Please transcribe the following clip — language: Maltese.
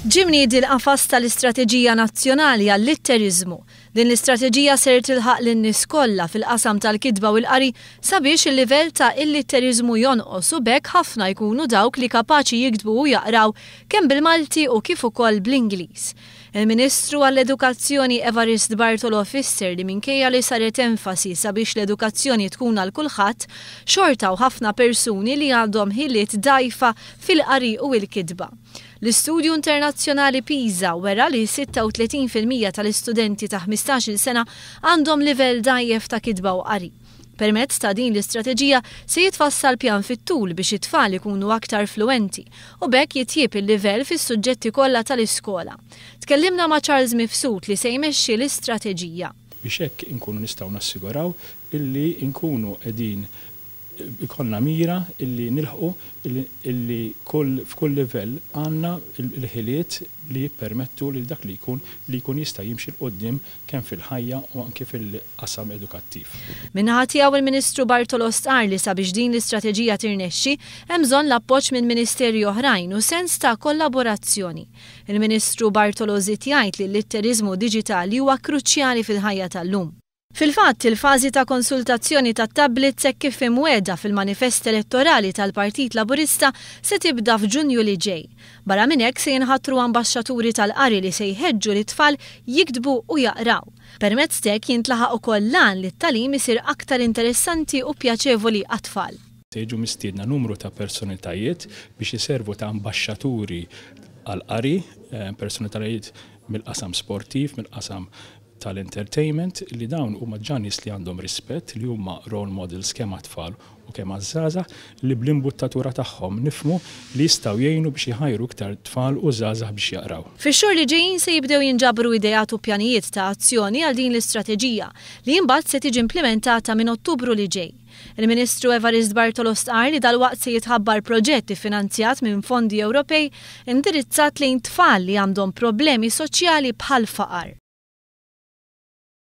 Ġimni dil-qafas tal-Istrateġija Nazzjonali għall-Litterizmu. Din l-istrateġija ser tilħaq lin-nies kollha fil-qasam tal-kitba u l-qari sabiex il-livell ta' il-litterizmu jonqos u bekk ħafna jkunu dawk li kapaċi jiktbu u jaqraw kemm bil-Malti u kif ukoll bl-Ingliż. Il-Ministru għall-Edukazzjoni Evarist Bartolo fisser li minkejja li saret enfasi sabiex l-edukazzjoni tkun għal kulħadd, xortaw ħafna persuni li għandhom ħiliet dgħajfa fil-qari u l-kitba. L-istudju internazzjonali PISA wera li 36% tal-istudenti ta' 15-il sena għandhom livell dgħajjef ta' kitba u qari. Permezz ta' din l-istrateġija se jitfassal pjan fit-tul biex it-tfal ikunu aktar fluenti u bekk jitjieb il-livell fis-suġġetti kollha tal-iskola. Tkellimna ma' Charles Mifsud li se jmexxi l-istrateġija. Biex hekk inkunu nistgħu nassiguraw illi nkunu qegħdin ikonna mira illi nilħqu illi f'kull livell għandna il-ħiliet li jippermettu lil dak li jkun jista' jimxi l-qoddim kemm fil-ħajja u anke fil-qasam edukattiv. Minnaħa tiegħu il-Ministru Bartolo stqar li sabiex din l-istrateġija tirnexxi hemm bżonn l-appoġġ minn ministerji oħrajn u sens ta' kollaborazzjoni. Il-Ministru Bartolo żied jgħid li l-litterizmu diġitali huwa kruċjali fil-ħajja tal-lum. Fil-fatt, il-fażi ta' konsultazzjoni ta' tablets hekk kif imwiegħda fil-manifest elettorali tal-Partit Laburista se tibda f'Ġunju li ġej. Barra minn hekk se jinħattru ambaxxaturi tal-qari li se jħeġġu lit-tfal jiktbu u jaqraw. Permezz hekk jintlaħaq ukoll lan li t-tagħlim isir aktar interessanti u pjaċevoli għat-tfal. Jiġu mistiedna numru ta' personalitajiet biex iservu ta' ambaxxaturi għall-qari, personalitajiet mill-qasam sportiv, mill-qasam tal-entertainment li dawn huma ġanis li għandhom rispett li huma role models kemm għat-tfal u kemm għaż-żgħażagħ li bl-imbuttatura tagħhom nifhmu li jistgħu jgħinu biex jħajru iktar tfal u żgħażagħ biex jaqraw. Fix-xhur li ġejjin se jibdew jinġabru ideat u pjanijiet ta' azzjoni għal din l-istrateġija li mbagħad se tiġi implementata minn Ottubru li ġej. Il-Ministru Evarist Bartolo stqar li dalwaqt se jitħabbar proġetti finanzjat minn fondi Ewropej indirizzat lejn tfal li għandhom problemi soċjali bħal faqar.